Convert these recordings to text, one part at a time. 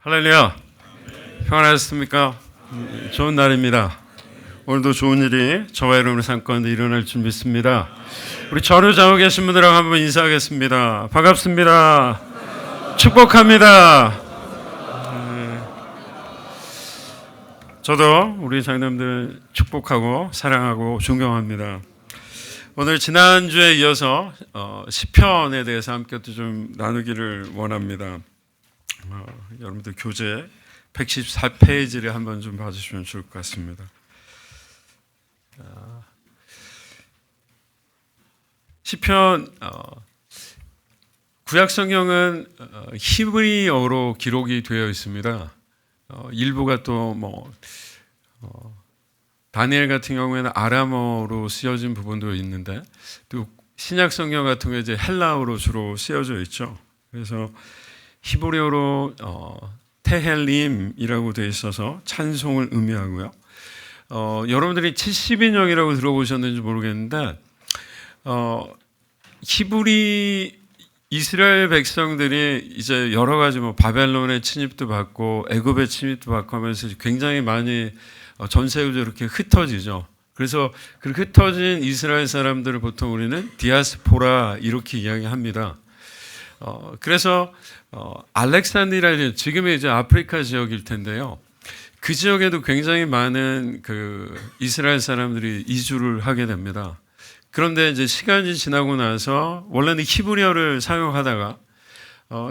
할렐루야. 평안하셨습니까? 좋은 날입니다. 오늘도 좋은 일이 저와 여러분의 삶 가운데 일어날 줄 믿습니다. 우리 저를 좌우 계신 분들하고 한번 인사하겠습니다. 반갑습니다. 축복합니다. 저도 우리 장남들 축복하고 사랑하고 존경합니다. 오늘 지난주에 이어서 시편에 대해서 함께 또 좀 나누기를 원합니다. 여러분들 교재 114페이지를 한번 좀 봐주시면 좋을 것 같습니다. 시편 구약 성경은 히브리어로 기록이 되어 있습니다. 일부가 또 다니엘 같은 경우에는 아람어로 쓰여진 부분도 있는데 또 신약 성경 같은 경우에 이제 헬라어로 주로 쓰여져 있죠. 그래서 히브리어로 테헬림이라고 되어 있어서 찬송을 의미하고요. 여러분들이 70인역이라고 들어보셨는지 모르겠는데 히브리 이스라엘 백성들이 이제 여러 가지 바벨론의 침입도 받고 애굽의 침입도 받고 하면서 굉장히 많이 전 세계적으로 이렇게 흩어지죠. 그래서 그 흩어진 이스라엘 사람들을 보통 우리는 디아스포라 이렇게 이야기합니다. 그래서 알렉산드리아 지금의 이제 아프리카 지역일 텐데요. 그 지역에도 굉장히 많은 그 이스라엘 사람들이 이주를 하게 됩니다. 그런데 이제 시간이 지나고 나서 원래는 히브리어를 사용하다가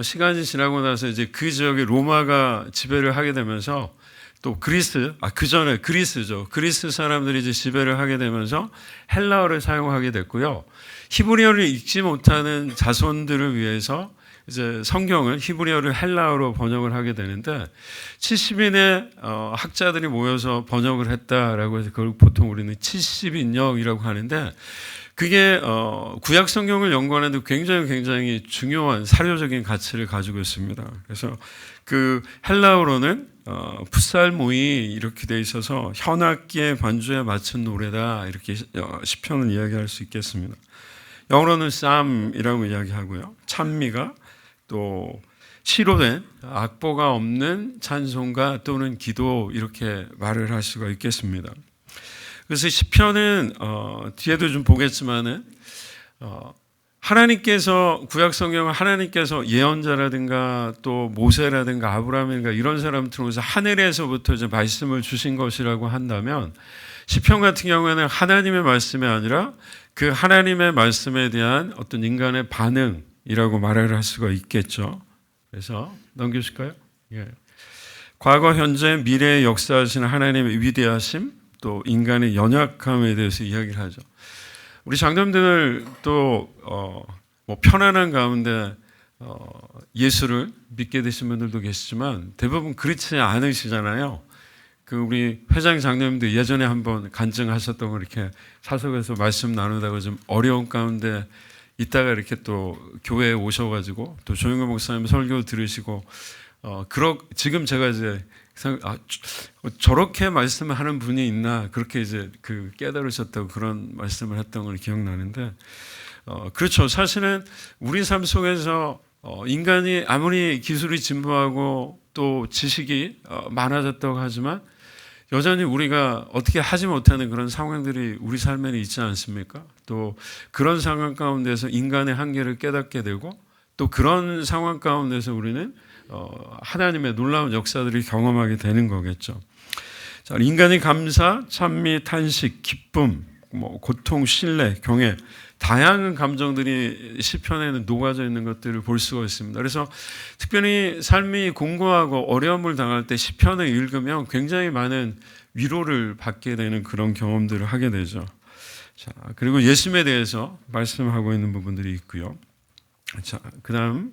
시간이 지나고 나서 이제 그 지역에 로마가 지배를 하게 되면서 또 그리스, 그 전에 그리스죠. 그리스 사람들이 이제 지배를 하게 되면서 헬라어를 사용하게 됐고요. 히브리어를 읽지 못하는 자손들을 위해서 이제 성경을 히브리어를 헬라어로 번역을 하게 되는데 70인의 학자들이 모여서 번역을 했다라고 해서 그걸 보통 우리는 70인역이라고 하는데 그게 구약 성경을 연구하는데 굉장히 중요한 사료적인 가치를 가지고 있습니다. 그래서 그 헬라어로는 풋살모이 이렇게 돼 있어서 현악기의 반주에 맞춘 노래다 이렇게 시편을 이야기할 수 있겠습니다. 영어로는 쌈이라고 이야기하고요. 찬미가 또 시로된 악보가 없는 찬송가 또는 기도 이렇게 말을 할 수가 있겠습니다. 그래서 시편은 뒤에도 좀 보겠지만은 하나님께서 구약 성경은 하나님께서 예언자라든가 또 모세라든가 아브라함인가 이런 사람 통해서 하늘에서부터 이제 말씀을 주신 것이라고 한다면 시편 같은 경우에는 하나님의 말씀이 아니라 그 하나님의 말씀에 대한 어떤 인간의 반응이라고 말을 할 수가 있겠죠. 그래서 넘겨주실까요? 예. 과거, 현재, 미래의 역사하시는 하나님의 위대하심 또 인간의 연약함에 대해서 이야기를 하죠. 우리 장남들 또 편안한 가운데 예수를 믿게 되신 분들도 계시지만 대부분 그렇지 않으시잖아요. 그 우리 회장 장로님도 예전에 한번 간증하셨던 걸 이렇게 사석에서 말씀 나누다가 좀 어려운 가운데 있다가 이렇게 또 교회에 오셔가지고 또 조영근 목사님 설교 들으시고 지금 제가 이제 저렇게 말씀하는 분이 있나 그렇게 이제 그 깨달으셨다고 그런 말씀을 했던 걸 기억나는데 그렇죠. 사실은 우리 삶 속에서 인간이 아무리 기술이 진보하고 또 지식이 많아졌다고 하지만 여전히 우리가 어떻게 하지 못하는 그런 상황들이 우리 삶에는 있지 않습니까? 또 그런 상황 가운데서 인간의 한계를 깨닫게 되고 또 그런 상황 가운데서 우리는 하나님의 놀라운 역사들을 경험하게 되는 거겠죠. 자, 인간의 감사, 찬미, 탄식, 기쁨, 고통, 신뢰, 경외 다양한 감정들이 시편에는 녹아져 있는 것들을 볼 수가 있습니다. 그래서 특별히 삶이 공고하고 어려움을 당할 때 시편을 읽으면 굉장히 많은 위로를 받게 되는 그런 경험들을 하게 되죠. 자, 그리고 예수님에 대해서 말씀하고 있는 부분들이 있고요. 자, 그다음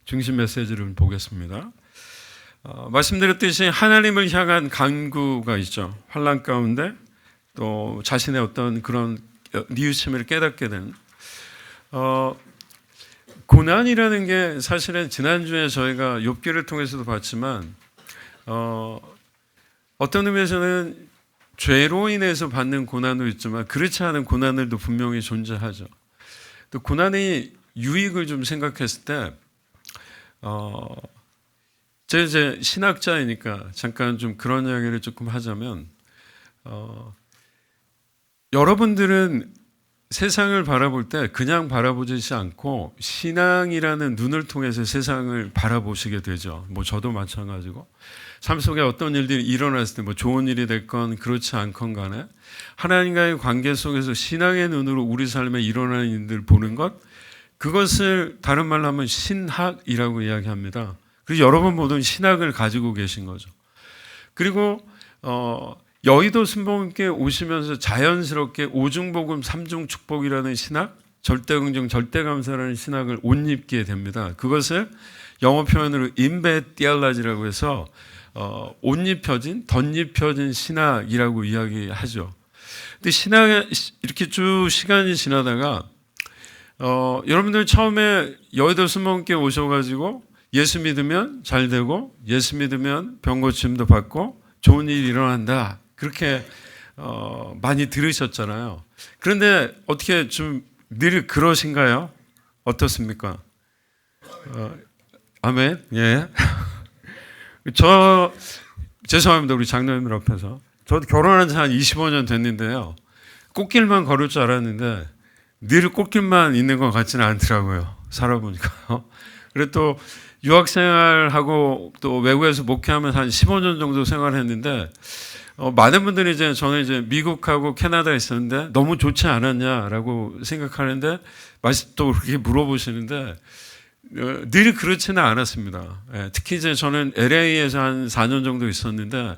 중심 메시지를 보겠습니다. 말씀드렸듯이 하나님을 향한 간구가 있죠. 환난 가운데 또 자신의 어떤 그런 뉘우침을 깨닫게 되는 고난이라는 게 사실은 지난주에 저희가 욥기를 통해서도 봤지만 어떤 의미에서는 죄로 인해서 받는 고난도 있지만 그렇지 않은 고난들도 분명히 존재하죠. 또 고난의 유익을 좀 생각했을 때 제가 이제 신학자이니까 잠깐 좀 그런 이야기를 조금 하자면, 여러분들은 세상을 바라볼 때 그냥 바라보지 않고 신앙이라는 눈을 통해서 세상을 바라보시게 되죠. 뭐 저도 마찬가지고 삶 속에 어떤 일들이 일어났을 때 뭐 좋은 일이 됐건 그렇지 않건 간에 하나님과의 관계 속에서 신앙의 눈으로 우리 삶에 일어나는 일들을 보는 것, 그것을 다른 말로 하면 신학이라고 이야기합니다. 그래서 여러분 모두 신학을 가지고 계신 거죠. 그리고 여의도 순복음교회 오시면서 자연스럽게 오중복음 삼중축복이라는 신학, 절대긍정 절대감사라는 신학을 옷 입게 됩니다. 그것을 영어 표현으로 embed theology라고 해서 옷 입혀진, 덧입혀진 신학이라고 이야기하죠. 근데 신학 이렇게 쭉 시간이 지나다가 여러분들 처음에 여의도 순복음교회 오셔가지고 예수 믿으면 잘 되고 예수 믿으면 병 고침도 받고 좋은 일이 일어난다, 그렇게 많이 들으셨잖아요. 그런데 어떻게 좀 늘 그러신가요? 어떻습니까? 아멘. 예. 저 죄송합니다, 우리 장로님들 앞에서. 저도 결혼한 지 한 25년 됐는데요, 꽃길만 걸을 줄 알았는데 늘 꽃길만 있는 것 같지는 않더라고요, 살아보니까요. 그리고 또 유학생활하고 또 외국에서 목회하면서 한 15년 정도 생활했는데, 많은 분들이 저는 이제 미국하고 캐나다에 있었는데 너무 좋지 않았냐라고 생각하는데, 또 그렇게 물어보시는데, 늘 그렇지는 않았습니다. 특히 이제 저는 LA에서 한 4년 정도 있었는데,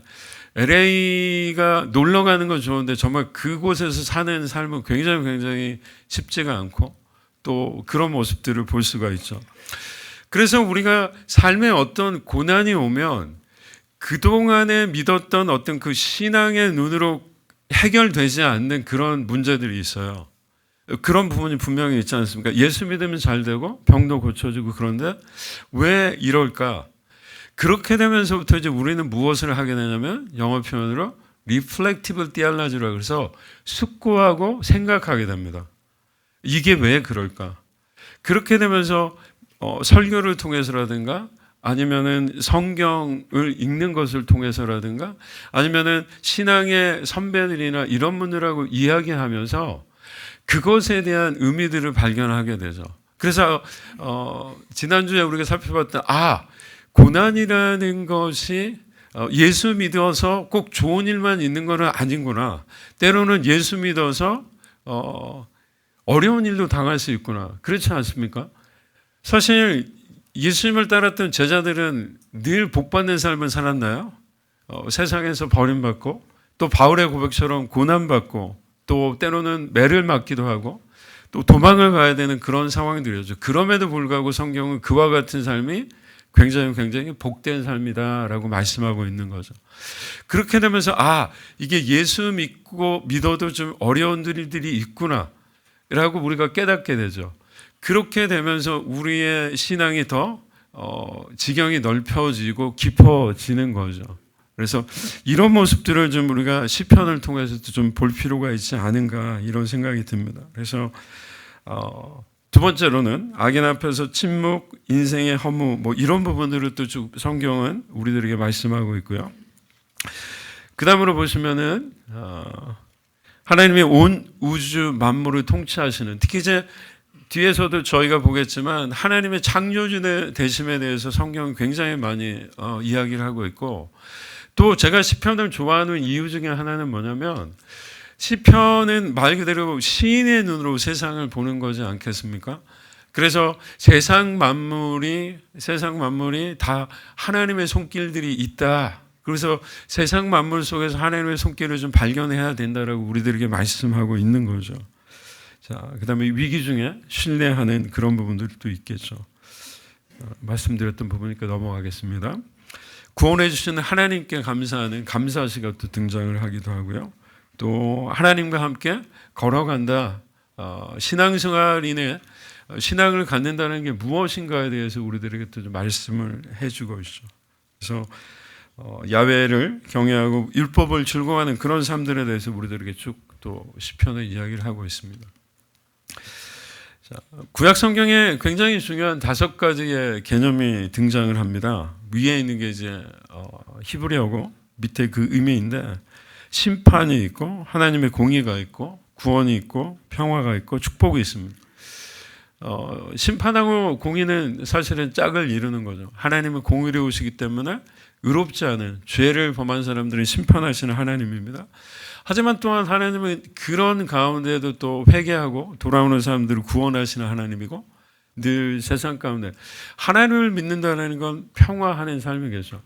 LA가 놀러 가는 건 좋은데 정말 그곳에서 사는 삶은 굉장히 쉽지가 않고 또 그런 모습들을 볼 수가 있죠. 그래서 우리가 삶에 어떤 고난이 오면 그동안에 믿었던 어떤 그 신앙의 눈으로 해결되지 않는 그런 문제들이 있어요. 그런 부분이 분명히 있지 않습니까? 예수 믿으면 잘 되고 병도 고쳐지고, 그런데 왜 이럴까? 그렇게 되면서부터 이제 우리는 무엇을 하게 되냐면 영어 표현으로 reflective theology라고 해서 숙고하고 생각하게 됩니다. 이게 왜 그럴까? 그렇게 되면서 설교를 통해서라든가 아니면은 성경을 읽는 것을 통해서라든가 아니면은 신앙의 선배들이나 이런 분들하고 이야기하면서 그것에 대한 의미들을 발견하게 되죠. 그래서 지난주에 우리가 살펴봤던 고난이라는 것이 예수 믿어서 꼭 좋은 일만 있는 건 아니구나. 때로는 예수 믿어서 어려운 일도 당할 수 있구나. 그렇지 않습니까? 사실 예수님을 따랐던 제자들은 늘 복받는 삶을 살았나요? 세상에서 버림받고 또 바울의 고백처럼 고난받고 또 때로는 매를 맞기도 하고 또 도망을 가야 되는 그런 상황들이었죠. 그럼에도 불구하고 성경은 그와 같은 삶이 굉장히 복된 삶이다라고 말씀하고 있는 거죠. 그렇게 되면서 이게 예수 믿어도 좀 어려운 일들이 있구나라고 우리가 깨닫게 되죠. 그렇게 되면서 우리의 신앙이 더 지경이 넓혀지고 깊어지는 거죠. 그래서 이런 모습들을 좀 우리가 시편을 통해서도 좀 볼 필요가 있지 않은가, 이런 생각이 듭니다. 그래서 두 번째로는 악인 앞에서 침묵, 인생의 허무, 뭐 이런 부분들을 또 쭉 성경은 우리들에게 말씀하고 있고요. 그 다음으로 보시면은 하나님이 온 우주 만물을 통치하시는, 특히 이제 뒤에서도 저희가 보겠지만 하나님의 창조주 되심에 대해서 성경은 굉장히 많이 이야기를 하고 있고, 또 제가 시편을 좋아하는 이유 중에 하나는 뭐냐면, 시편은 말 그대로 시인의 눈으로 세상을 보는 거지 않겠습니까? 그래서 세상 만물이 다 하나님의 손길들이 있다. 그래서 세상 만물 속에서 하나님의 손길을 좀 발견해야 된다라고 우리들에게 말씀하고 있는 거죠. 자, 그다음에 위기 중에 신뢰하는 그런 부분들도 있겠죠. 말씀드렸던 부분이니까 넘어가겠습니다. 구원해 주시는 하나님께 감사하는 감사시가 또 등장을 하기도 하고요. 또 하나님과 함께 걸어간다. 신앙생활인의 신앙을 갖는다는 게 무엇인가에 대해서 우리들에게 또 좀 말씀을 해주고 있죠. 그래서 야훼를 경외하고 율법을 즐거워하는 그런 삶들에 대해서 우리들에게 쭉 또 시편의 이야기를 하고 있습니다. 자, 구약 성경에 굉장히 중요한 5가지의 개념이 등장을 합니다. 위에 있는 게 이제 히브리어고 밑에 그 의미인데 심판이 있고 하나님의 공의가 있고 구원이 있고 평화가 있고 축복이 있습니다. 심판하고 공의는 사실은 짝을 이루는 거죠. 하나님은 공의로우시기 때문에 의롭지 않은 죄를 범한 사람들을 심판하시는 하나님입니다. 하지만 또한 하나님은 그런 가운데에도 또 회개하고 돌아오는 사람들을 구원하시는 하나님이고 늘 세상 가운데 하나님을 믿는다는 건 평화하는 삶이겠죠.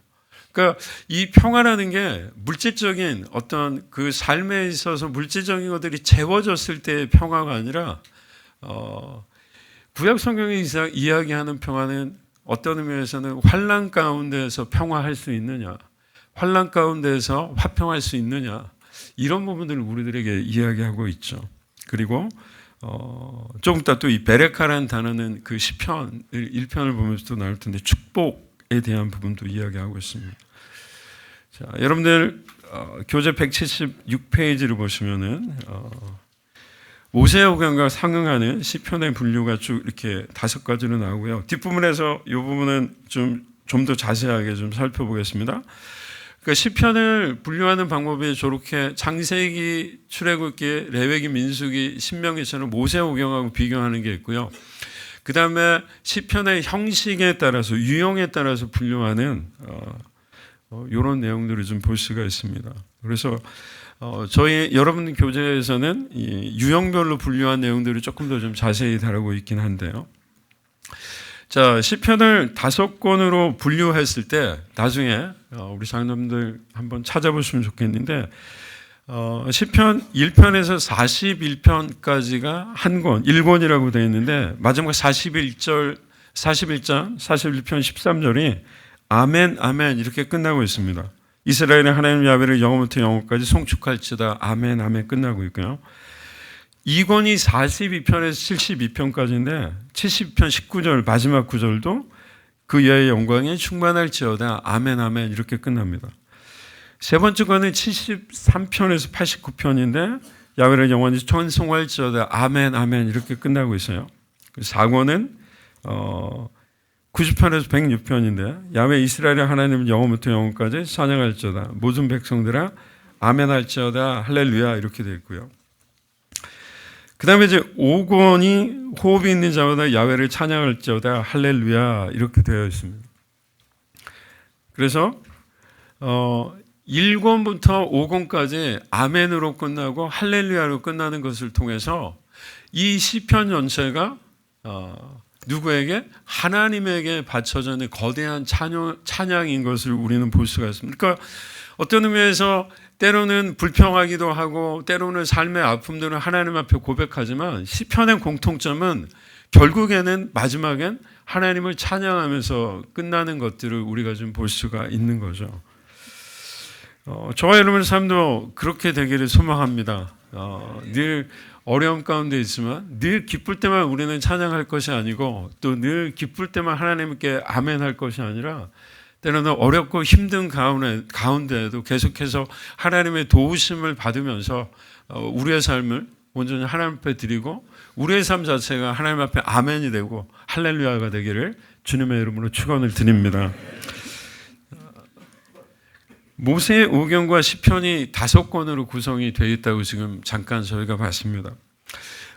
그러니까 이 평화라는 게 물질적인 어떤 그 삶에 있어서 물질적인 것들이 채워졌을 때의 평화가 아니라 구약 성경이 이야기하는 평화는 어떤 의미에서는 환난 가운데에서 평화할 수 있느냐, 환난 가운데에서 화평할 수 있느냐, 이런 부분들을 우리들에게 이야기하고 있죠. 그리고 조금 이따 또 이 베레카라는 단어는 그 시편 1편을 보면서도 나올 텐데 축복에 대한 부분도 이야기하고 있습니다. 자, 여러분들 교재 176페이지를 보시면은 모세오경과 상응하는 시편의 분류가 쭉 이렇게 5가지로 나오고요. 뒷부분에서 이 부분은 좀 더 자세하게 좀 살펴보겠습니다. 그러니까 시편을 분류하는 방법이 저렇게 창세기, 출애굽기, 레위기, 민수기, 신명기처럼 모세오경하고 비교하는 게 있고요. 그 다음에 시편의 형식에 따라서 유형에 따라서 분류하는 이런 내용들을 좀 볼 수가 있습니다. 그래서 저희 여러분 교재에서는 이 유형별로 분류한 내용들을 조금 더 좀 자세히 다루고 있긴 한데요. 자, 시편을 5권으로 분류했을 때 나중에 우리 장로님들 한번 찾아보시면 좋겠는데 시편 1편에서 41편까지가 한 권, 1권이라고 되어 있는데 마지막 41장 41편 13절이 아멘 아멘 이렇게 끝나고 있습니다. 이스라엘의 하나님 야훼를 영원부터 영원까지 송축할지어다 아멘 아멘 끝나고 있고요. 2권이 42편에서 72편까지인데 72편 19절 마지막 구절도 그 여의 영광에 충만할지어다 아멘 아멘 이렇게 끝납니다. 세 번째 권은 73편에서 89편인데 야훼를 영원히 찬송할지어다 아멘 아멘 이렇게 끝나고 있어요. 4권은 90편에서 106편인데 야훼 이스라엘의 하나님은 영원부터 영원까지 찬양할지어다 모든 백성들아 아멘 할지어다 할렐루야 이렇게 되어 있고요. 그 다음에 이제 5권이 호흡이 있는 자마다 야훼를 찬양할지어다 할렐루야 이렇게 되어 있습니다. 그래서 1권부터 5권까지 아멘으로 끝나고 할렐루야로 끝나는 것을 통해서 이 시편 전체가 누구에게? 하나님에게 바쳐져 있는 거대한 찬양인 것을 우리는 볼 수가 있습니다. 그러니까 어떤 의미에서 때로는 불평하기도 하고 때로는 삶의 아픔들은 하나님 앞에 고백하지만 시편의 공통점은 결국에는 마지막엔 하나님을 찬양하면서 끝나는 것들을 우리가 좀 볼 수가 있는 거죠. 저와 여러분의 삶도 그렇게 되기를 소망합니다. 늘 어려움 가운데 있지만 늘 기쁠 때만 우리는 찬양할 것이 아니고 또 늘 기쁠 때만 하나님께 아멘 할 것이 아니라 때로는 어렵고 힘든 가운데에도 계속해서 하나님의 도우심을 받으면서 우리의 삶을 온전히 하나님 앞에 드리고 우리의 삶 자체가 하나님 앞에 아멘이 되고 할렐루야가 되기를 주님의 이름으로 축원을 드립니다. 모세오경과 시편이 5권으로 구성이 되어 있다고 지금 잠깐 저희가 봤습니다.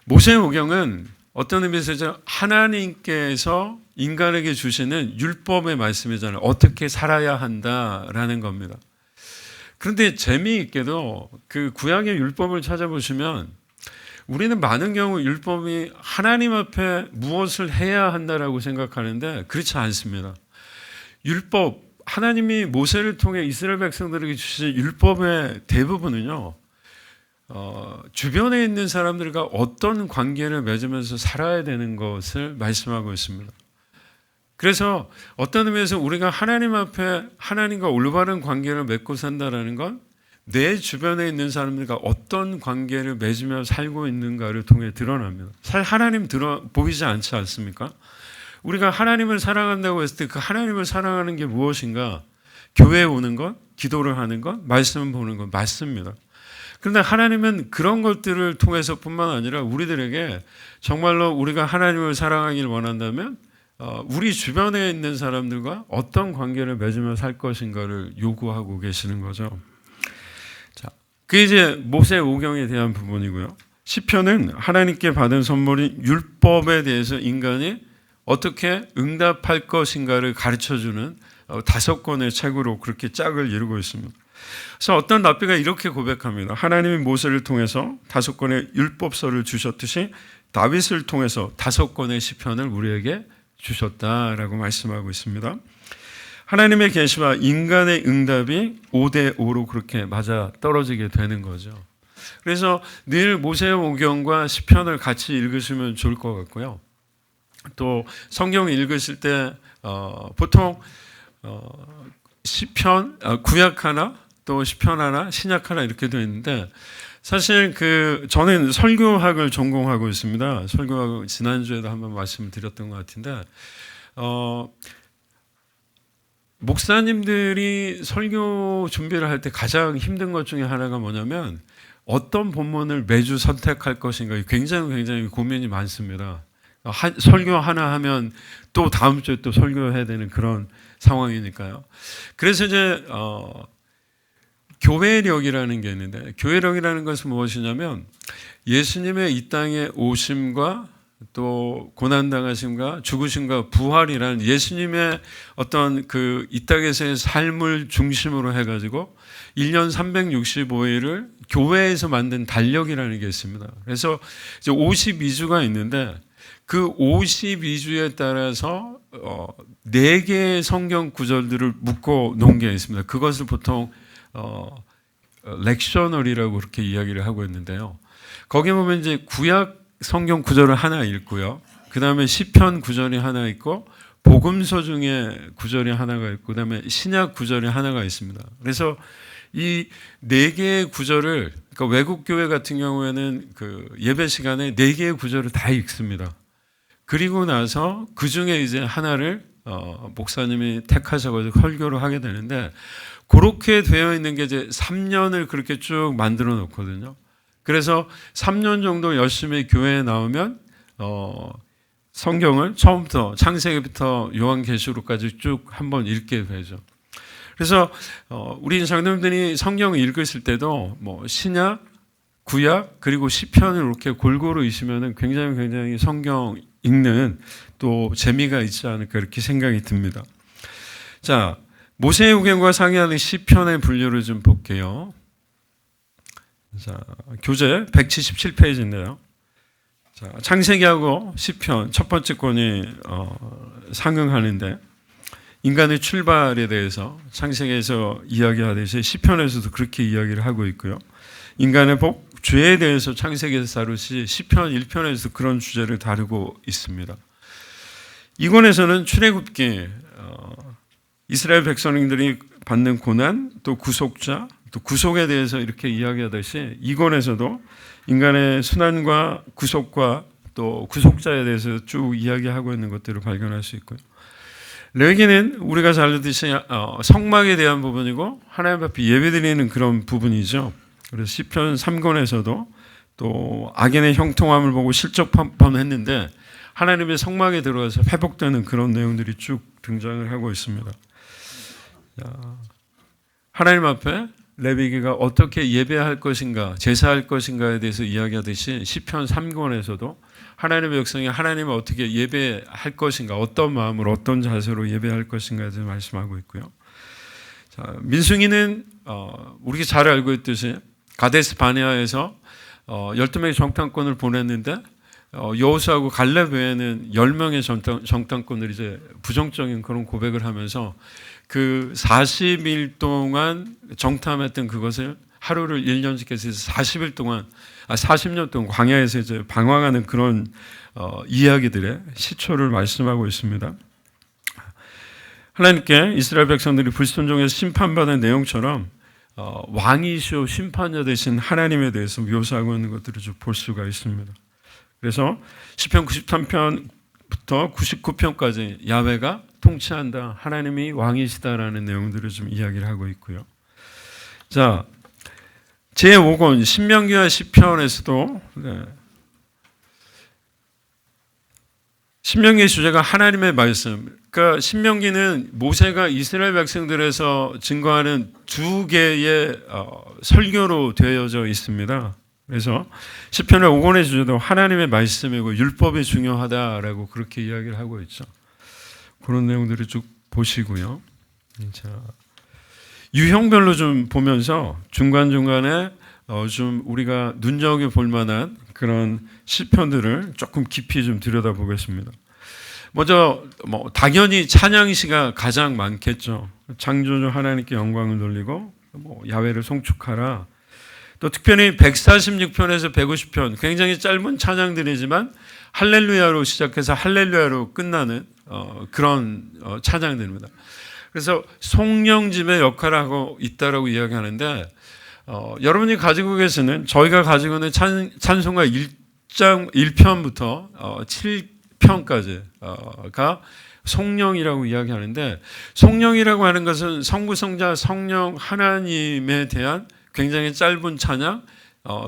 모세오경은 어떤 의미에서 하나님께서 인간에게 주시는 율법의 말씀이잖아요. 어떻게 살아야 한다라는 겁니다. 그런데 재미있게도 그 구약의 율법을 찾아보시면 우리는 많은 경우 율법이 하나님 앞에 무엇을 해야 한다라고 생각하는데 그렇지 않습니다. 율법, 하나님이 모세를 통해 이스라엘 백성들에게 주신 율법의 대부분은요, 주변에 있는 사람들과 어떤 관계를 맺으면서 살아야 되는 것을 말씀하고 있습니다. 그래서 어떤 의미에서 우리가 하나님 앞에 하나님과 올바른 관계를 맺고 산다는 건 내 주변에 있는 사람들과 어떤 관계를 맺으며 살고 있는가를 통해 드러납니다. 하나님 보이지 않지 않습니까? 우리가 하나님을 사랑한다고 했을 때 그 하나님을 사랑하는 게 무엇인가? 교회에 오는 것, 기도를 하는 것, 말씀을 보는 것 맞습니다. 그런데 하나님은 그런 것들을 통해서뿐만 아니라 우리들에게 정말로 우리가 하나님을 사랑하기를 원한다면 우리 주변에 있는 사람들과 어떤 관계를 맺으며 살 것인가를 요구하고 계시는 거죠. 자, 그게 이제 모세 오경에 대한 부분이고요. 시편은 하나님께 받은 선물인 율법에 대해서 인간이 어떻게 응답할 것인가를 가르쳐주는 5권의 책으로 그렇게 짝을 이루고 있습니다. 그래서 어떤 랍비가 이렇게 고백합니다. 하나님이 모세를 통해서 5권의 율법서를 주셨듯이 다윗을 통해서 5권의 시편을 우리에게 주셨다라고 말씀하고 있습니다. 하나님의 계시와 인간의 응답이 5대 5로 그렇게 맞아 떨어지게 되는 거죠. 그래서 늘 모세오경과 시편을 같이 읽으시면 좋을 것 같고요. 또 성경 읽으실 때 보통 시편 구약 하나 또 시편 하나 신약 하나 이렇게 되어 있는데 사실 저는 설교학을 전공하고 있습니다. 설교학 지난주에도 한번 말씀드렸던 것 같은데 목사님들이 설교 준비를 할 때 가장 힘든 것 중에 하나가 뭐냐면 어떤 본문을 매주 선택할 것인가 굉장히 고민이 많습니다. 설교 하나 하면 또 다음 주에 또 설교해야 되는 그런 상황이니까요. 그래서 이제 교회력이라는 게 있는데 교회력이라는 것은 무엇이냐면 예수님의 이 땅에 오심과 또 고난당하심과 죽으심과 부활이라는 예수님의 어떤 이 땅에서의 삶을 중심으로 해가지고 1년 365일을 교회에서 만든 달력이라는 게 있습니다. 그래서 이제 52주가 있는데 그 52주에 따라서 4개의 성경 구절들을 묶어 놓은 게 있습니다. 그것을 보통 렉셔널이라고 그렇게 이야기를 하고 있는데요. 거기 보면 이제 구약 성경 구절을 하나 읽고요. 그 다음에 시편 구절이 하나 있고 복음서 중에 구절이 하나가 있고 그 다음에 신약 구절이 하나가 있습니다. 그래서 이 4개의 구절을 그러니까 외국 교회 같은 경우에는 예배 시간에 4개의 구절을 다 읽습니다. 그리고 나서 그 중에 이제 하나를 목사님이 택하셔가지고 설교를 하게 되는데 그렇게 되어 있는 게 이제 3년을 그렇게 쭉 만들어 놓거든요. 그래서 3년 정도 열심히 교회에 나오면 성경을 처음부터 창세기부터 요한계시록까지 쭉 한번 읽게 되죠. 그래서 우리 장로님들이 성경을 읽으실 때도 뭐 신약, 구약 그리고 시편을 이렇게 골고루 읽으면 굉장히 성경 읽는 또 재미가 있지 않을까 이렇게 생각이 듭니다. 자, 모세오경과 상이하는 시편의 분류를 좀 볼게요. 자, 교재 177페이지인데요. 자, 창세기하고 시편 첫 번째 권이 상응하는데 인간의 출발에 대해서 창세기에서 이야기하듯이 시편에서도 그렇게 이야기를 하고 있고요. 인간의 복, 죄에 대해서 창세기에서 다루시 시편 1편에서 그런 주제를 다루고 있습니다. 이 권에서는 출애굽기 이스라엘 백성들이 받는 고난 또 구속자 또 구속에 대해서 이렇게 이야기하듯이 이 권에서도 인간의 순환과 구속과 또 구속자에 대해서 쭉 이야기하고 있는 것들을 발견할 수 있고요. 레위기는 우리가 잘 알듯이 성막에 대한 부분이고 하나님 앞에 예배드리는 그런 부분이죠. 그래서 시편 3권에서도 또 악인의 형통함을 보고 실족했는데 하나님의 성막에 들어가서 회복되는 그런 내용들이 쭉 등장을 하고 있습니다. 하나님 앞에 레위기가 어떻게 예배할 것인가 제사할 것인가에 대해서 이야기하듯이 시편 3권에서도 하나님의 백성이 하나님을 어떻게 예배할 것인가 어떤 마음으로 어떤 자세로 예배할 것인가에 대해서 말씀하고 있고요. 자, 민수기는 우리가 잘 알고 있듯이 가데스 바네아에서 12명의 정탐꾼을 보냈는데 여호수아하고 갈렙 외에는 10명의 정탐꾼들이 이제 부정적인 그런 고백을 하면서 그 40일 동안 정탐했던 그것을 하루를 1년씩 해서 40년 동안 광야에서 이제 방황하는 그런 이야기들의 시초를 말씀하고 있습니다. 하나님께 이스라엘 백성들이 불순종해서 심판받은 내용처럼 왕이시오 심판자 되신 하나님에 대해서 묘사하고 있는 것들을 좀 볼 수가 있습니다. 그래서 시편 93편부터 99편까지 야훼가 통치한다. 하나님이 왕이시다라는 내용들을 좀 이야기를 하고 있고요. 자, 제5권 신명기와 시편에서도 신명기의 주제가 하나님의 말씀. 그러니까 신명기는 모세가 이스라엘 백성들에서 증거하는 두 개의 설교로 되어져 있습니다. 그래서 시편의 5권의 주제도 하나님의 말씀이고 율법이 중요하다라고 그렇게 이야기를 하고 있죠. 그런 내용들을 쭉 보시고요. 자, 유형별로 좀 보면서 중간중간에 좀 우리가 눈여겨볼 만한 그런 시편들을 조금 깊이 좀 들여다보겠습니다. 먼저 당연히 찬양시가 가장 많겠죠. 창조주 하나님께 영광을 돌리고 야훼를 송축하라. 또 특별히 146편에서 150편 굉장히 짧은 찬양들이지만 할렐루야로 시작해서 할렐루야로 끝나는 그런 찬양들입니다. 그래서 송영짐의 역할을 하고 있다라고 이야기하는데 여러분이 가지고 계시는 저희가 가지고 있는 찬송가 1편부터 7편까지가 성령이라고 이야기하는데 성령이라고 하는 것은 성부, 성자, 성령 하나님에 대한 굉장히 짧은 찬양,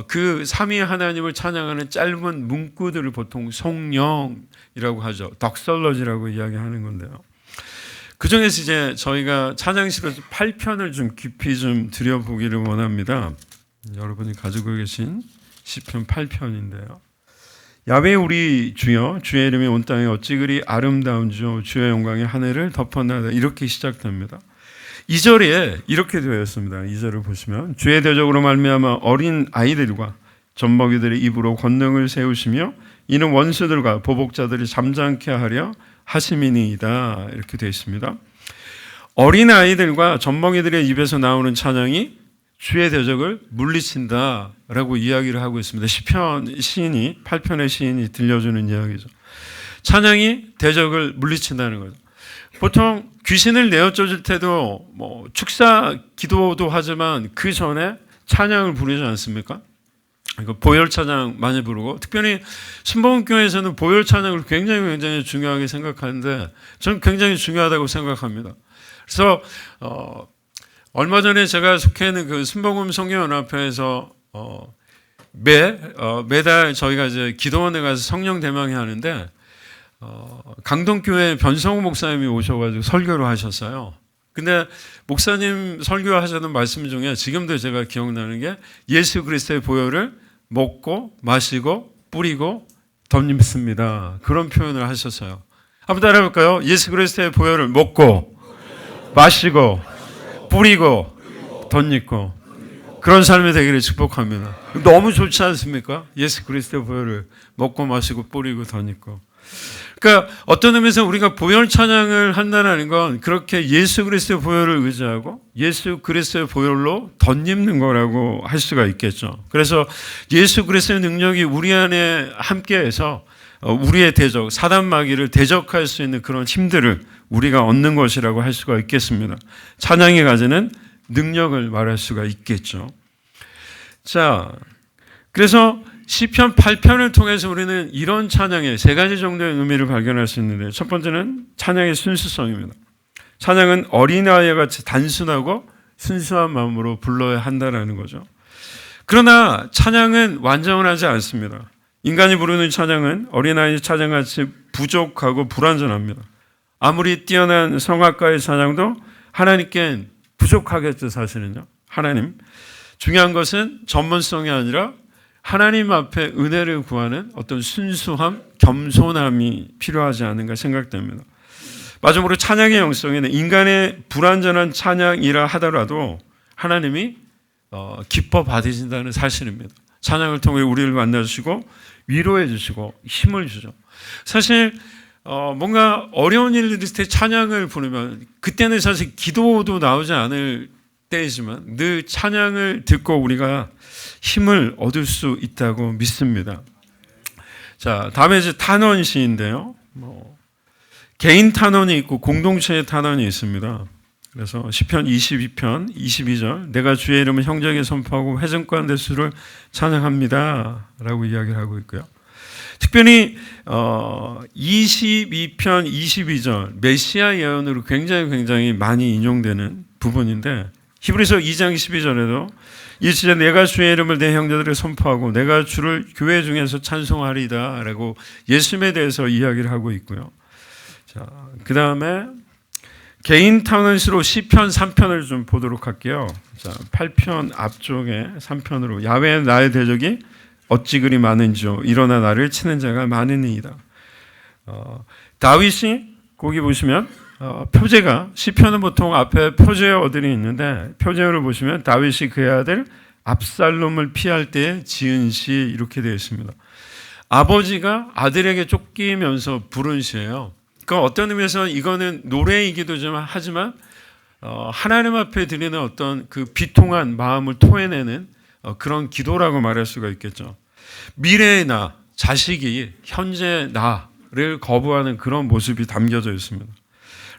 그 삼위 하나님을 찬양하는 짧은 문구들을 보통 성령이라고 하죠. 덕설러지라고 이야기하는 건데요. 그 중에서 이제 저희가 찬양시로 8편을 좀 깊이 좀 들여보기를 원합니다. 여러분이 가지고 계신 시편 8편인데요. 야훼 우리 주여, 주의 이름이 온 땅에 어찌 그리 아름다운 주, 주의 영광이 하늘을 덮었나이다. 이렇게 시작됩니다. 2절에 이렇게 되어 있습니다. 2절을 보시면 주의 대적으로 말미암아 어린 아이들과 젖먹이들의 입으로 권능을 세우시며 이는 원수들과 보복자들이 잠잠케 하려 하심이니이다. 이렇게 되어 있습니다. 어린 아이들과 젖먹이들의 입에서 나오는 찬양이 주의 대적을 물리친다라고 이야기를 하고 있습니다. 시편 시인이 8편의 시인이 들려주는 이야기죠. 찬양이 대적을 물리친다는 거죠. 보통 귀신을 내어쫓을 때도 축사 기도도 하지만 그 전에 찬양을 부르지 않습니까? 보혈 찬양 많이 부르고 특별히 신봉교회에서는 보혈 찬양을 굉장히 중요하게 생각하는데 저는 굉장히 중요하다고 생각합니다. 그래서 얼마 전에 제가 속해 있는 그 순복음 성교연합회에서 매달 저희가 이제 기도원에 가서 성령 대망회 하는데 강동교회 변성우 목사님이 오셔가지고 설교를 하셨어요. 근데 목사님 설교하시는 말씀 중에 지금도 제가 기억나는 게 예수 그리스도의 보혈을 먹고 마시고 뿌리고 덧입습니다. 그런 표현을 하셨어요. 한번 따라해볼까요? 예수 그리스도의 보혈을 먹고 마시고 뿌리고 덧입고 그런 삶이 되기를 축복합니다. 너무 좋지 않습니까? 예수 그리스도의 보혈을 먹고 마시고 뿌리고 덧입고. 그러니까 어떤 의미에서 우리가 보혈 찬양을 한다는 건 그렇게 예수 그리스도의 보혈을 의지하고 예수 그리스도의 보혈로 덧입는 거라고 할 수가 있겠죠. 그래서 예수 그리스도의 능력이 우리 안에 함께해서 우리의 대적, 사단 마귀를 대적할 수 있는 그런 힘들을 우리가 얻는 것이라고 할 수가 있겠습니다. 찬양이 가지는 능력을 말할 수가 있겠죠. 자, 그래서 시편 8편을 통해서 우리는 이런 찬양의 세 가지 정도의 의미를 발견할 수 있는데 첫 번째는 찬양의 순수성입니다. 찬양은 어린아이와 같이 단순하고 순수한 마음으로 불러야 한다는 거죠. 그러나 찬양은 완전하지 않습니다. 인간이 부르는 찬양은 어린아이 찬양같이 부족하고 불완전합니다. 아무리 뛰어난 성악가의 찬양도 하나님께는 부족하겠죠. 사실은요. 하나님. 중요한 것은 전문성이 아니라 하나님 앞에 은혜를 구하는 어떤 순수함, 겸손함이 필요하지 않은가 생각됩니다. 마지막으로 찬양의 영성에는 인간의 불완전한 찬양이라 하더라도 하나님이 기뻐 받으신다는 사실입니다. 찬양을 통해 우리를 만나주시고 위로해 주시고 힘을 주죠. 사실 뭔가 어려운 일이 있을 때 찬양을 부르면 그때는 사실 기도도 나오지 않을 때이지만 늘 찬양을 듣고 우리가 힘을 얻을 수 있다고 믿습니다. 자, 다음에 이제 탄원시인데요. 개인 탄원이 있고 공동체의 탄원이 있습니다. 그래서 시편 22편 22절 내가 주의 이름을 형제에게 선포하고 회중 가운데 수를 찬양합니다 라고 이야기를 하고 있고요. 특별히 22편 22절 메시아 예언으로 굉장히 많이 인용되는 부분인데 히브리서 2장 12절에도 이제 내가 주의 이름을 내 형제들에게 선포하고 내가 주를 교회 중에서 찬송하리다 라고 예수님에 대해서 이야기를 하고 있고요. 자, 그 다음에 개인 탄원시로 시편 3편을 좀 보도록 할게요. 자, 8편 앞쪽에 3편으로 야훼 나의 대적이 어찌 그리 많은지요 일어나 나를 치는 자가 많으니이다. 다윗이 거기 보시면 표제가 시편은 보통 앞에 표제어들이 있는데 표제어를 보시면 다윗이 그의 아들 압살롬을 피할 때 지은 시 이렇게 되어 있습니다. 아버지가 아들에게 쫓기면서 부른 시예요. 그러니까 어떤 의미에서 이거는 노래이기도 하지만 하나님 앞에 드리는 어떤 그 비통한 마음을 토해내는 그런 기도라고 말할 수가 있겠죠. 미래의 나, 자식이 현재 나를 거부하는 그런 모습이 담겨져 있습니다.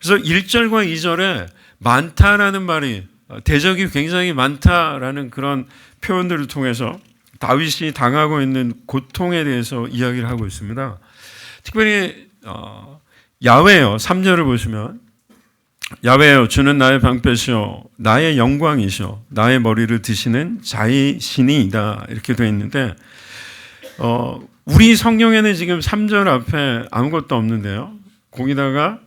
그래서 1절과 2절에 많다라는 말이 대적이 굉장히 많다라는 그런 표현들을 통해서 다윗이 당하고 있는 고통에 대해서 이야기를 하고 있습니다. 특별히 야훼요 3절을 보시면 야훼요 주는 나의 방패시요 나의 영광이시요 나의 머리를 드시는 자의 신이이다 이렇게 되어 있는데 우리 성경에는 지금 3절 앞에 아무것도 없는데요. 거기다가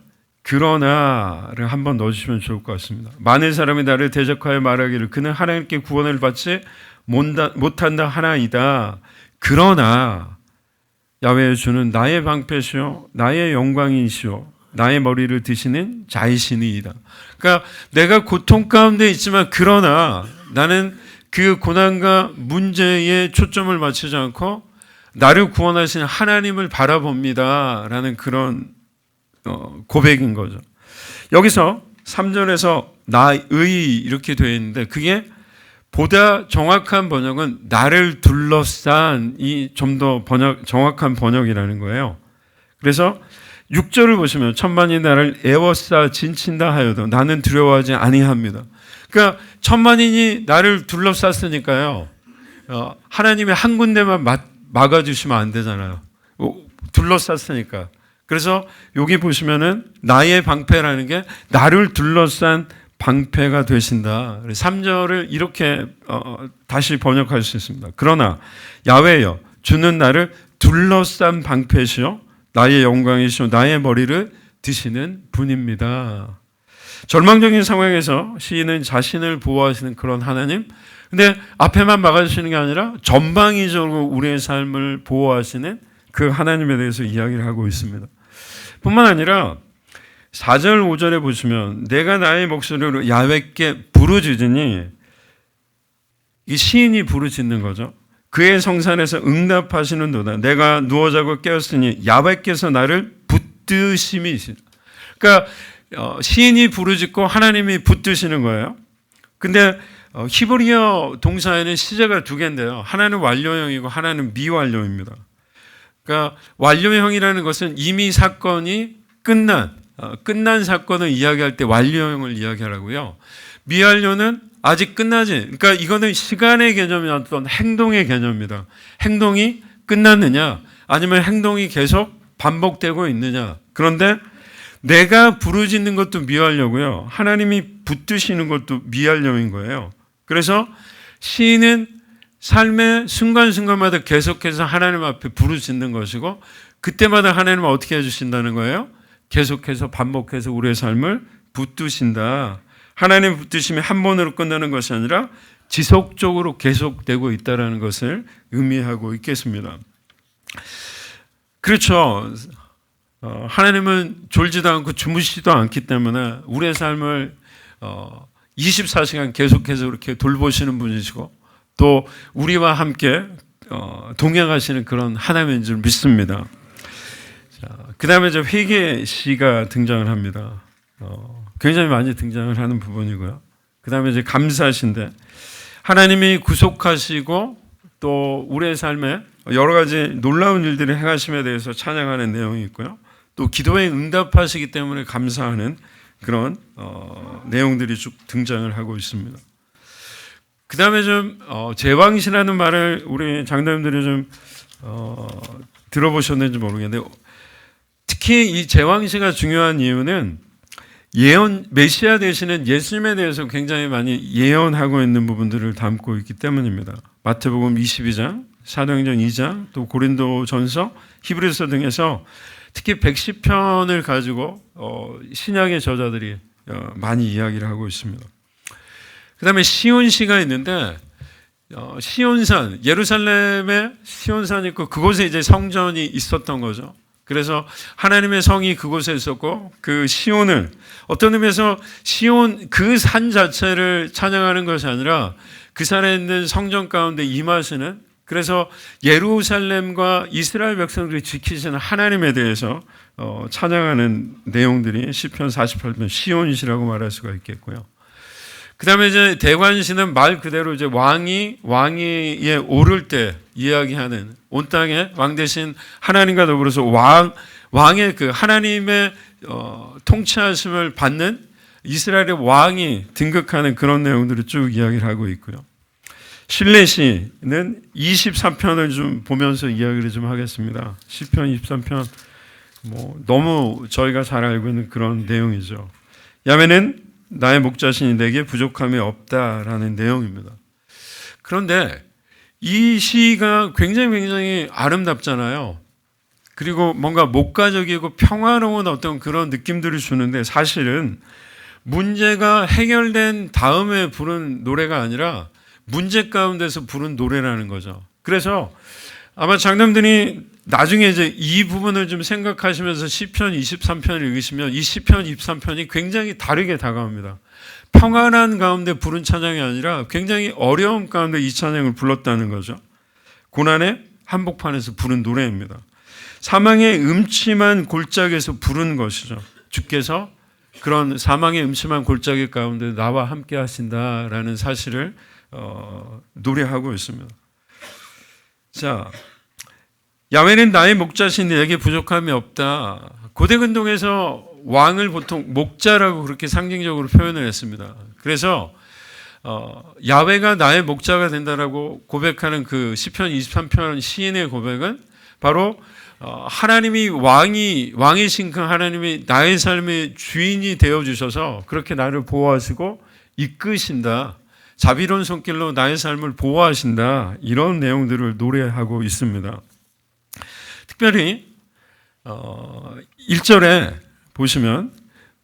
그러나를 한번 넣어주시면 좋을 것 같습니다. 많은 사람이 나를 대적하여 말하기를 그는 하나님께 구원을 받지 못한다 하나이다. 그러나 야훼의 주는 나의 방패시요 나의 영광이시요 나의 머리를 드시는 자의 신이이다. 그러니까 내가 고통 가운데 있지만 그러나 나는 그 고난과 문제에 초점을 맞추지 않고 나를 구원하시는 하나님을 바라봅니다 라는 그런 고백인 거죠. 여기서 3절에서 나의 이렇게 되어 있는데 그게 보다 정확한 번역은 나를 둘러싼이 좀 더 정확한 번역이라는 거예요. 그래서 6절을 보시면 천만이 나를 애워싸 진친다 하여도 나는 두려워하지 아니합니다. 그러니까 천만인이 나를 둘러쌌으니까요. 하나님의 한 군데만 막아주시면 안 되잖아요. 둘러쌌으니까. 그래서 여기 보시면은 나의 방패라는 게 나를 둘러싼 방패가 되신다. 3절을 이렇게 다시 번역할 수 있습니다. 그러나 야훼여 주는 나를 둘러싼 방패시요 나의 영광이시요 나의 머리를 드시는 분입니다. 절망적인 상황에서 시인은 자신을 보호하시는 그런 하나님, 근데 앞에만 막아주시는 게 아니라 전방위적으로 우리의 삶을 보호하시는 그 하나님에 대해서 이야기를 하고 있습니다. 뿐만 아니라 4절 5절에 보시면 내가 나의 목소리로 야훼께 부르짖으니 이 시인이 부르짖는 거죠. 그의 성산에서 응답하시는도다. 내가 누워 자고 깨었으니 야훼께서 나를 붙드심이시다. 그러니까 시인이 부르짖고 하나님이 붙드시는 거예요. 근데 히브리어 동사에는 시제가 두 개인데요. 하나는 완료형이고 하나는 미완료입니다. 그러니까 완료형이라는 것은 이미 사건이 끝난 사건을 이야기할 때 완료형을 이야기하라고요. 미완료는 아직 끝나지. 그러니까 이거는 시간의 개념이 어떤 행동의 개념입니다. 행동이 끝났느냐 아니면 행동이 계속 반복되고 있느냐. 그런데 내가 부르짖는 것도 미완료고요. 하나님이 붙드시는 것도 미완료인 거예요. 그래서 시인은 삶의 순간순간마다 계속해서 하나님 앞에 부르짖는 것이고 그때마다 하나님은 어떻게 해주신다는 거예요? 계속해서 반복해서 우리의 삶을 붙드신다. 하나님 붙드심이 한 번으로 끝나는 것이 아니라 지속적으로 계속되고 있다는 것을 의미하고 있겠습니다. 그렇죠. 하나님은 졸지도 않고 주무시지도 않기 때문에 우리의 삶을 24시간 계속해서 이렇게 돌보시는 분이시고 또 우리와 함께 동행하시는 그런 하나님인 줄 믿습니다. 그 다음에 회개 시가 등장을 합니다. 굉장히 많이 등장을 하는 부분이고요. 그 다음에 이제 감사시인데 하나님이 구속하시고 또 우리의 삶에 여러 가지 놀라운 일들을 행하심에 대해서 찬양하는 내용이 있고요. 또 기도에 응답하시기 때문에 감사하는 그런 내용들이 쭉 등장을 하고 있습니다. 그 다음에 좀 제왕시라는 말을 우리 장로님들이 좀 들어보셨는지 모르겠는데 특히 이 제왕시가 중요한 이유는 메시아 되시는 예수님에 대해서 굉장히 많이 예언하고 있는 부분들을 담고 있기 때문입니다. 마태복음 22장, 사도행전 2장, 또 고린도전서, 히브리서 등에서 특히 110편을 가지고 신약의 저자들이 많이 이야기를 하고 있습니다. 그 다음에 시온시가 있는데 시온산, 예루살렘에 시온산이 있고 그곳에 이제 성전이 있었던 거죠. 그래서 하나님의 성이 그곳에 있었고 그 시온을 어떤 의미에서 시온 그 산 자체를 찬양하는 것이 아니라 그 산에 있는 성전 가운데 임하시는, 그래서 예루살렘과 이스라엘 백성들이 지키시는 하나님에 대해서 찬양하는 내용들이 시편 48편 시온시라고 말할 수가 있겠고요. 그 다음에 이제 대관시는 말 그대로 이제 왕위에 오를 때 이야기하는, 온 땅에 왕 대신 하나님과 더불어서 왕의 그 하나님의 통치하심을 받는 이스라엘의 왕이 등극하는 그런 내용들을 쭉 이야기를 하고 있고요. 실내시는 23편을 좀 보면서 이야기를 좀 하겠습니다. 시편 23편 너무 저희가 잘 알고 있는 그런 내용이죠. 야훼는 나의 목자시니 내게 부족함이 없다라는 내용입니다. 그런데 이 시가 굉장히 아름답잖아요. 그리고 뭔가 목가적이고 평화로운 어떤 그런 느낌들을 주는데 사실은 문제가 해결된 다음에 부른 노래가 아니라 문제 가운데서 부른 노래라는 거죠. 그래서 아마 장남들이 나중에 이제 이 부분을 좀 생각하시면서 시편 23편을 읽으시면 이 시편 23편이 굉장히 다르게 다가옵니다. 평안한 가운데 부른 찬양이 아니라 굉장히 어려움 가운데 이 찬양을 불렀다는 거죠. 고난의 한복판에서 부른 노래입니다. 사망의 음침한 골짜기에서 부른 것이죠. 주께서 그런 사망의 음침한 골짜기 가운데 나와 함께 하신다라는 사실을 노래하고 있습니다. 자, 야훼는 나의 목자시니 내게 부족함이 없다. 고대 근동에서 왕을 보통 목자라고 그렇게 상징적으로 표현을 했습니다. 그래서 야훼가 나의 목자가 된다라고 고백하는 그 시편 23편 시인의 고백은 바로 하나님이 왕이신 그 하나님이 나의 삶의 주인이 되어 주셔서 그렇게 나를 보호하시고 이끄신다. 자비로운 손길로 나의 삶을 보호하신다. 이런 내용들을 노래하고 있습니다. 특별히 1절에 보시면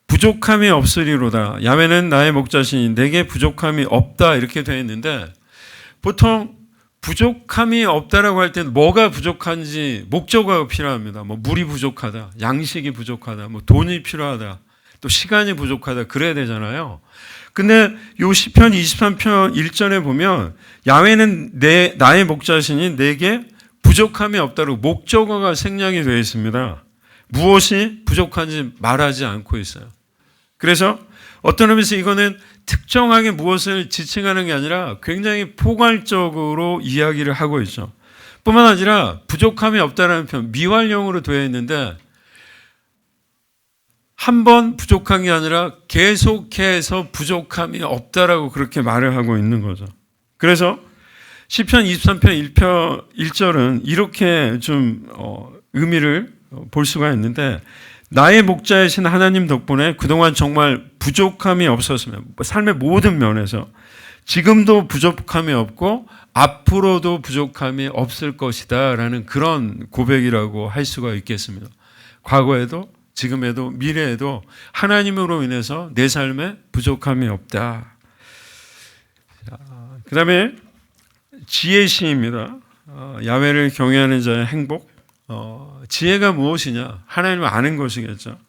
부족함이 없으리로다. 야훼는 나의 목자시니 내게 부족함이 없다 이렇게 되어 있는데, 보통 부족함이 없다라고 할 때는 뭐가 부족한지 목적어가 필요합니다. 물이 부족하다, 양식이 부족하다, 돈이 필요하다, 또 시간이 부족하다 그래야 되잖아요. 근데 요 시편 23편 1절에 보면 야훼는 나의 목자시니 내게 부족함이 없다고 목적어가 생략이 되어 있습니다. 무엇이 부족한지 말하지 않고 있어요. 그래서 어떤 의미에서 이거는 특정하게 무엇을 지칭하는 게 아니라 굉장히 포괄적으로 이야기를 하고 있죠. 뿐만 아니라 부족함이 없다라는 표현, 미완용으로 되어 있는데 한 번 부족한 게 아니라 계속해서 부족함이 없다라고 그렇게 말을 하고 있는 거죠. 그래서 시편 23편 1절은 이렇게 좀 의미를 볼 수가 있는데, 나의 목자이신 하나님 덕분에 그동안 정말 부족함이 없었으면 삶의 모든 면에서 지금도 부족함이 없고 앞으로도 부족함이 없을 것이다 라는 그런 고백이라고 할 수가 있겠습니다. 과거에도 지금에도 미래에도 하나님으로 인해서 내 삶에 부족함이 없다. 그 다음에 지혜시입니다. 야훼를 경외하는 자의 행복. 지혜가 무엇이냐? 하나님을 아는 것이겠죠.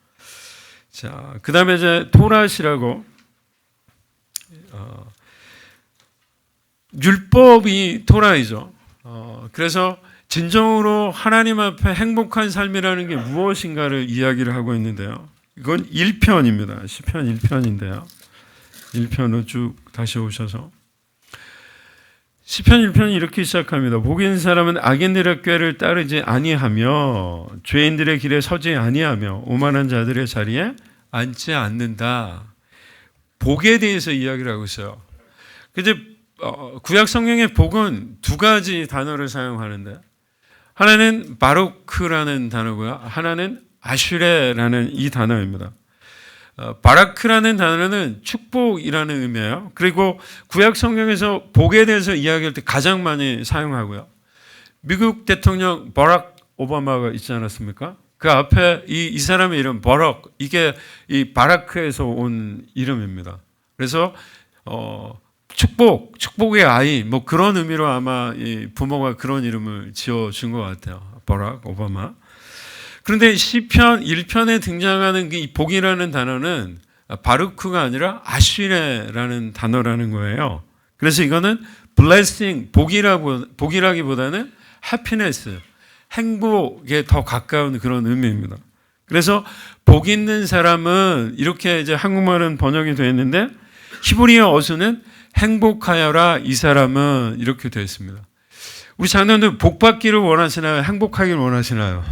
자, 그 다음에 이제 토라시라고, 율법이 토라이죠. 그래서 진정으로 하나님 앞에 행복한 삶이라는 게 무엇인가를 이야기를 하고 있는데요. 이건 1편입니다. 시편 1편인데요. 1편으로 쭉 다시 오셔서. 시편 1편이 이렇게 시작합니다. 복 있는 사람은 악인들의 꾀를 따르지 아니하며 죄인들의 길에 서지 아니하며 오만한 자들의 자리에 앉지 않는다. 복에 대해서 이야기를 하고 있어요. 근데 구약 성경의 복은 두 가지 단어를 사용하는데, 하나는 바로크라는 단어고요, 하나는 아슈레라는 이 단어입니다. 바라크라는 단어는 축복이라는 의미예요. 그리고 구약 성경에서 복에 대해서 이야기할 때 가장 많이 사용하고요. 미국 대통령 버락 오바마가 있지 않았습니까? 그 앞에 이 사람의 이름 버럭, 이게 이 바라크에서 온 이름입니다. 그래서 축복의 아이, 뭐 그런 의미로 아마 이 부모가 그런 이름을 지어준 것 같아요. 버락 오바마. 그런데 시편 1편에 등장하는 이 복이라는 단어는 바루크가 아니라 아쉬레라는 단어라는 거예요. 그래서 이거는 blessing, 복이라기보다는 happiness, 행복에 더 가까운 그런 의미입니다. 그래서 복 있는 사람은 이렇게 이제 한국말은 번역이 되어 있는데 히브리어 어수는 행복하여라 이 사람은 이렇게 되어 있습니다. 우리 장로님들 복 받기를 원하시나요? 행복하기를 원하시나요?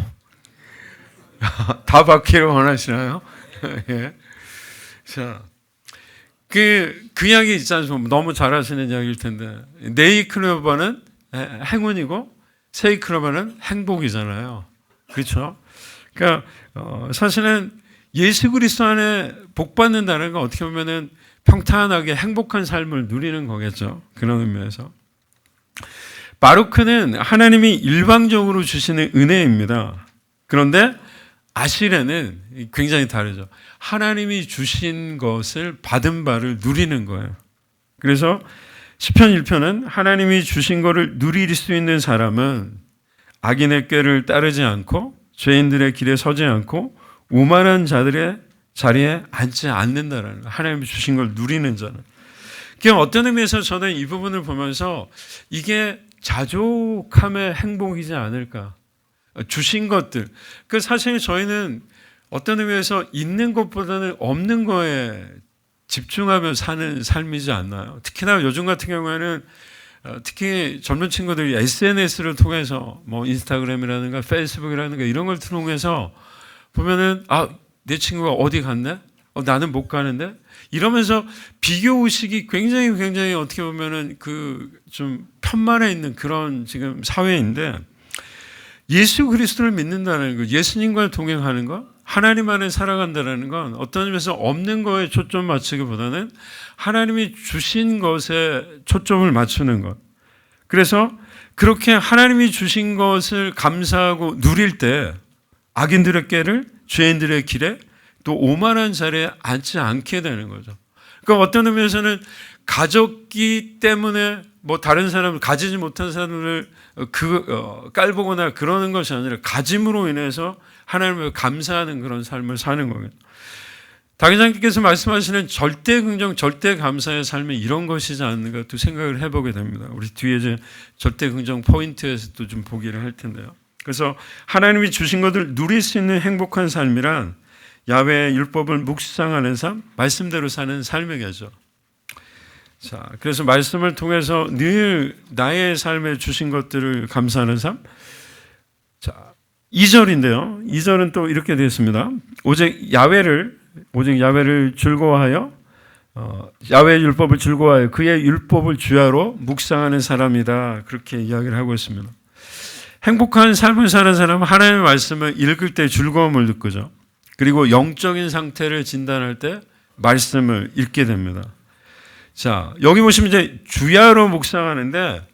다 받기를 원하시나요? 예. 자, 그 이야기 있지 않습니까? 너무 잘 하시는 이야기일 텐데 네이클로버는 행운이고 세이클로버는 행복이잖아요. 그렇죠? 그러니까 사실은 예수 그리스도 안에 복 받는다는 건 어떻게 보면은 평탄하게 행복한 삶을 누리는 거겠죠. 그런 의미에서 바루크는 하나님이 일방적으로 주시는 은혜입니다. 그런데 아시레는 굉장히 다르죠. 하나님이 주신 것을 받은 바를 누리는 거예요. 그래서 시편 1편은 하나님이 주신 것을 누릴 수 있는 사람은 악인의 꾀를 따르지 않고 죄인들의 길에 서지 않고 오만한 자들의 자리에 앉지 않는다라는 거예요. 하나님이 주신 걸 누리는 자는. 그냥 어떤 의미에서 저는 이 부분을 보면서 이게 자족함의 행복이지 않을까. 주신 것들. 그 사실 저희는 어떤 의미에서 있는 것보다는 없는 거에 집중하며 사는 삶이지 않나요? 특히나 요즘 같은 경우에는 특히 젊은 친구들이 SNS를 통해서 뭐 인스타그램이라든가 페이스북이라든가 이런 걸 통해서 보면은 내 친구가 어디 갔네? 나는 못 가는데? 이러면서 비교 의식이 굉장히 어떻게 보면은 그 좀 편만에 있는 그런 지금 사회인데 예수 그리스도를 믿는다는 것, 예수님과 동행하는 것, 하나님 안에 살아간다는 건 어떤 점에서 없는 거에 초점 맞추기보다는 하나님이 주신 것에 초점을 맞추는 것. 그래서 그렇게 하나님이 주신 것을 감사하고 누릴 때 악인들의 꾀를 죄인들의 길에 또 오만한 자리에 앉지 않게 되는 거죠. 그러니까 어떤 의미에서는 가졌기 때문에 뭐 다른 사람을 가지지 못한 사람을 깔보거나 그러는 것이 아니라 가짐으로 인해서 하나님을 감사하는 그런 삶을 사는 겁니다. 당회장님께서 말씀하시는 절대 긍정, 절대 감사의 삶이 이런 것이지 않는가 또 생각을 해보게 됩니다. 우리 뒤에 이제 절대 긍정 포인트에서도 좀 보기를 할 텐데요. 그래서 하나님이 주신 것을 누릴 수 있는 행복한 삶이란 야훼의 율법을 묵상하는 삶, 말씀대로 사는 삶이겠죠. 자, 그래서 말씀을 통해서 늘 나의 삶에 주신 것들을 감사하는 삶. 자, 2절인데요. 2절은 또 이렇게 되어 있습니다. 오직 야훼를 즐거워하여 야훼의 율법을 즐거워하여 그의 율법을 주야로 묵상하는 사람이다. 그렇게 이야기를 하고 있습니다. 행복한 삶을 사는 사람은 하나님의 말씀을 읽을 때 즐거움을 느끼죠. 그리고 영적인 상태를 진단할 때 말씀을 읽게 됩니다. 자, 여기 보시면 이제 주야로 묵상하는데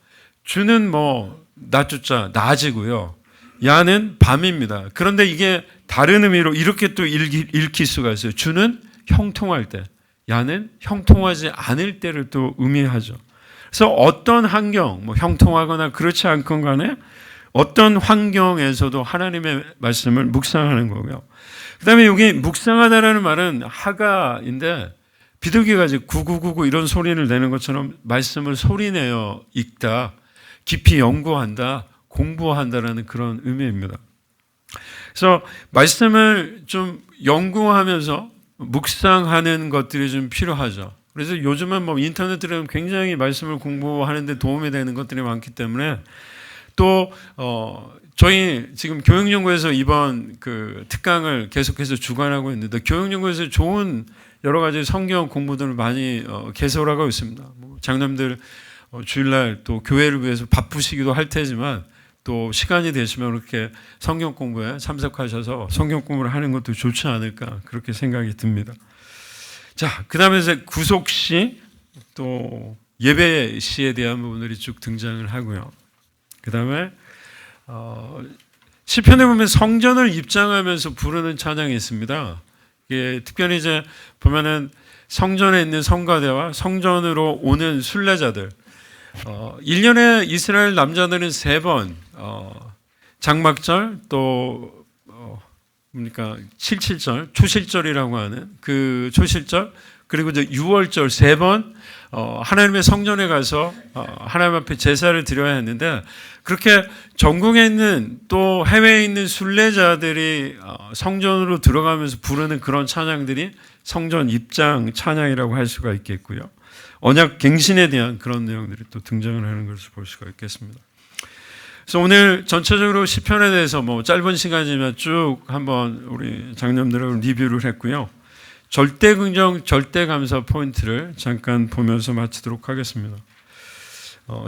주는 뭐 낮주자 낮이고요. 야는 밤입니다. 그런데 이게 다른 의미로 이렇게 또 읽힐 수가 있어요. 주는 형통할 때, 야는 형통하지 않을 때를 또 의미하죠. 그래서 어떤 환경, 뭐 형통하거나 그렇지 않건 간에 어떤 환경에서도 하나님의 말씀을 묵상하는 거고요. 그 다음에 여기 묵상하다라는 말은 하가인데 비둘기가 이제 구구구구 이런 소리를 내는 것처럼 말씀을 소리내어 읽다, 깊이 연구한다, 공부한다라는 그런 의미입니다. 그래서 말씀을 좀 연구하면서 묵상하는 것들이 좀 필요하죠. 그래서 요즘은 뭐 인터넷들은 굉장히 말씀을 공부하는데 도움이 되는 것들이 많기 때문에 또 저희 지금 교육연구에서 이번 그 특강을 계속해서 주관하고 있는데 교육연구에서 좋은 여러 가지 성경 공부들을 많이 개설하고 있습니다. 뭐 장남들 주일날 또 교회를 위해서 바쁘시기도 할 테지만 또 시간이 되시면 그렇게 성경 공부에 참석하셔서 성경 공부를 하는 것도 좋지 않을까 그렇게 생각이 듭니다. 자, 그 다음에 이제 구속시 또 예배시에 대한 부분들이 쭉 등장을 하고요. 그 다음에 시편에 보면 성전을 입장하면서 부르는 찬양이 있습니다. 이게 특별히 이제 보면은 성전에 있는 성가대와 성전으로 오는 순례자들, 1년에 이스라엘 남자들은 3번 장막절 또 뭡니까 77절 초실절이라고 하는 그 초실절, 그리고 이제 6월절 3번 하나님의 성전에 가서 하나님 앞에 제사를 드려야 했는데, 그렇게 전국에 있는 또 해외에 있는 순례자들이 성전으로 들어가면서 부르는 그런 찬양들이 성전 입장 찬양이라고 할 수가 있겠고요. 언약 갱신에 대한 그런 내용들이 또 등장을 하는 것을 볼 수가 있겠습니다. 그래서 오늘 전체적으로 시편에 대해서 뭐 짧은 시간이지만 쭉 한번 우리 장님들하고 리뷰를 했고요. 절대 긍정, 절대 감사 포인트를 잠깐 보면서 마치도록 하겠습니다.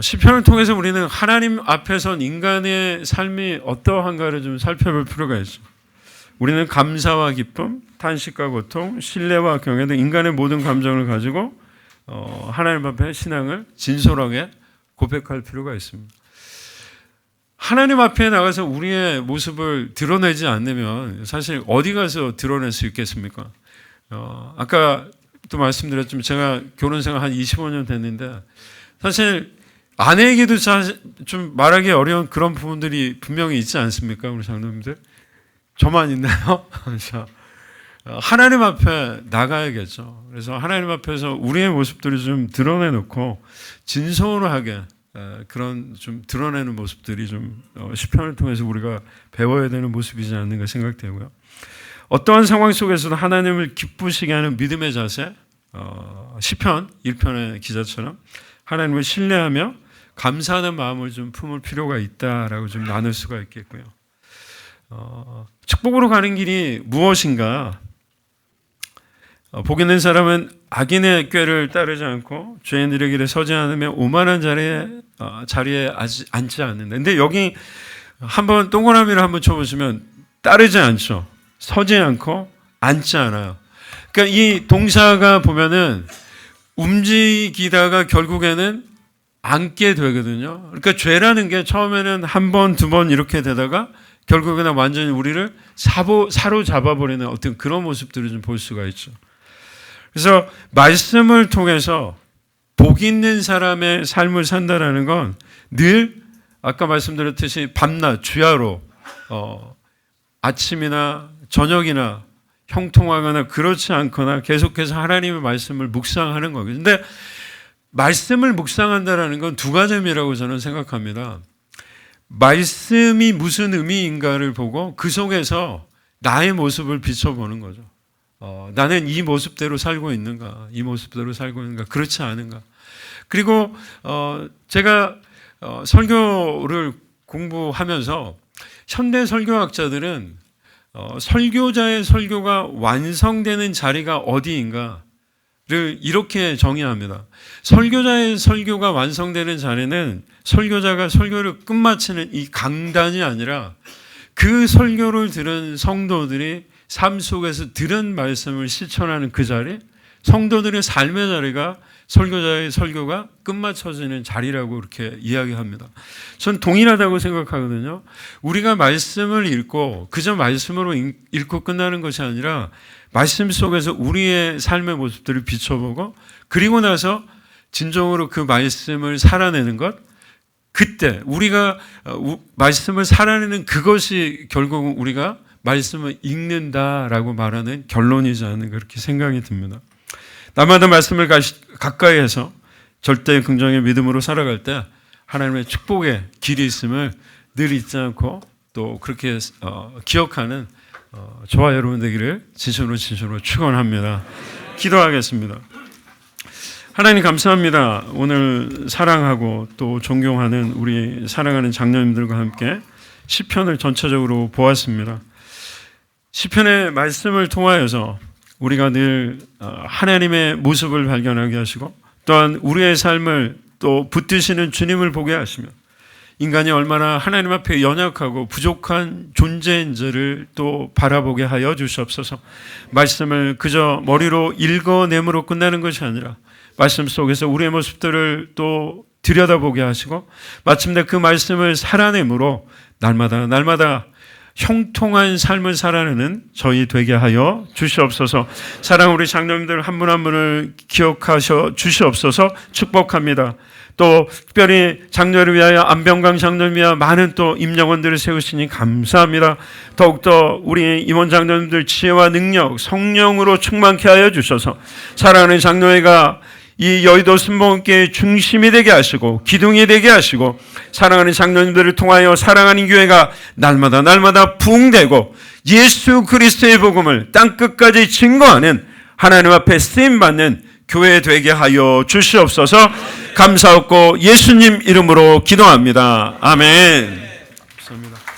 시편을 통해서 우리는 하나님 앞에선 인간의 삶이 어떠한가를 좀 살펴볼 필요가 있죠. 우리는 감사와 기쁨, 탄식과 고통, 신뢰와 경외 등 인간의 모든 감정을 가지고 하나님 앞에 신앙을 진솔하게 고백할 필요가 있습니다. 하나님 앞에 나가서 우리의 모습을 드러내지 않으면 사실 어디 가서 드러낼 수 있겠습니까? 아까 또 말씀드렸지만 제가 결혼 생활 한 25년 됐는데 사실 아내에게도 좀 말하기 어려운 그런 부분들이 분명히 있지 않습니까? 우리 장로님들? 저만 있나요? 하나님 앞에 나가야겠죠. 그래서 하나님 앞에서 우리의 모습들을 좀 드러내놓고 진솔하게 그런 좀 드러내는 모습들이 좀 시편을 통해서 우리가 배워야 되는 모습이지 않는가 생각되고요. 어떠한 상황 속에서도 하나님을 기쁘시게 하는 믿음의 자세, 시편 1편의 기자처럼 하나님을 신뢰하며 감사하는 마음을 좀 품을 필요가 있다라고 좀 나눌 수가 있겠고요. 축복으로 가는 길이 무엇인가? 복 있는 사람은 악인의 꾀를 따르지 않고 죄인들의 길에 서지 않으며 오만한 자리에 앉지 않는다. 근데 여기 한번 동그라미를 한번 쳐보시면 따르지 않죠. 서지 않고 앉지 않아요. 그러니까 이 동사가 보면은 움직이다가 결국에는 앉게 되거든요. 그러니까 죄라는 게 처음에는 한 번, 두 번 이렇게 되다가 결국에는 완전히 우리를 사로잡아버리는 어떤 그런 모습들을 좀 볼 수가 있죠. 그래서 말씀을 통해서 복 있는 사람의 삶을 산다라는 건 늘 아까 말씀드렸듯이 밤낮 주야로 아침이나 저녁이나 형통하거나 그렇지 않거나 계속해서 하나님의 말씀을 묵상하는 거거든요. 근데 말씀을 묵상한다라는 건 두 가지 의미라고 저는 생각합니다. 말씀이 무슨 의미인가를 보고 그 속에서 나의 모습을 비춰보는 거죠. 나는 이 모습대로 살고 있는가, 이 모습대로 살고 있는가, 그렇지 않은가. 그리고 제가 설교를 공부하면서 현대 설교학자들은 설교자의 설교가 완성되는 자리가 어디인가를 이렇게 정의합니다. 설교자의 설교가 완성되는 자리는 설교자가 설교를 끝마치는 이 강단이 아니라 그 설교를 들은 성도들이 삶 속에서 들은 말씀을 실천하는 그 자리, 성도들의 삶의 자리가 설교자의 설교가 끝마쳐지는 자리라고 이렇게 이야기합니다. 전 동일하다고 생각하거든요. 우리가 말씀을 읽고 그저 말씀으로 읽고 끝나는 것이 아니라 말씀 속에서 우리의 삶의 모습들을 비춰보고 그리고 나서 진정으로 그 말씀을 살아내는 것, 그때 우리가 말씀을 살아내는 그것이 결국은 우리가 말씀을 읽는다라고 말하는 결론이지 않는가 그렇게 생각이 듭니다. 날마다 말씀을 가까이 해서 절대 긍정의 믿음으로 살아갈 때 하나님의 축복의 길이 있음을 늘 잊지 않고 또 그렇게 기억하는 저와 여러분 되기를 진심으로 축원합니다. 기도하겠습니다. 하나님 감사합니다. 오늘 사랑하고 또 존경하는 우리 사랑하는 장로님들과 함께 시편을 전체적으로 보았습니다. 시편의 말씀을 통하여서 우리가 늘 하나님의 모습을 발견하게 하시고 또한 우리의 삶을 또 붙드시는 주님을 보게 하시며 인간이 얼마나 하나님 앞에 연약하고 부족한 존재인지를 또 바라보게 하여 주시옵소서. 말씀을 그저 머리로 읽어내므로 끝나는 것이 아니라 말씀 속에서 우리의 모습들을 또 들여다보게 하시고 마침내 그 말씀을 살아내므로 날마다 형통한 삶을 살아내는 저희 되게 하여 주시옵소서. 사랑 우리 장로님들 한 분 한 분을 기억하셔 주시옵소서. 축복합니다. 또 특별히 장로를 위하여 안병강 장로를 위하여 많은 또 임영원들을 세우시니 감사합니다. 더욱더 우리 임원 장로님들 지혜와 능력 성령으로 충만케 하여 주셔서 사랑하는 장로회가 이 여의도 순복음교회의 중심이 되게 하시고 기둥이 되게 하시고 사랑하는 장로님들을 통하여 사랑하는 교회가 날마다 부흥되고 예수 그리스도의 복음을 땅끝까지 증거하는 하나님 앞에 쓰임받는 교회 되게 하여 주시옵소서. 감사하고 예수님 이름으로 기도합니다. 아멘. 감사합니다.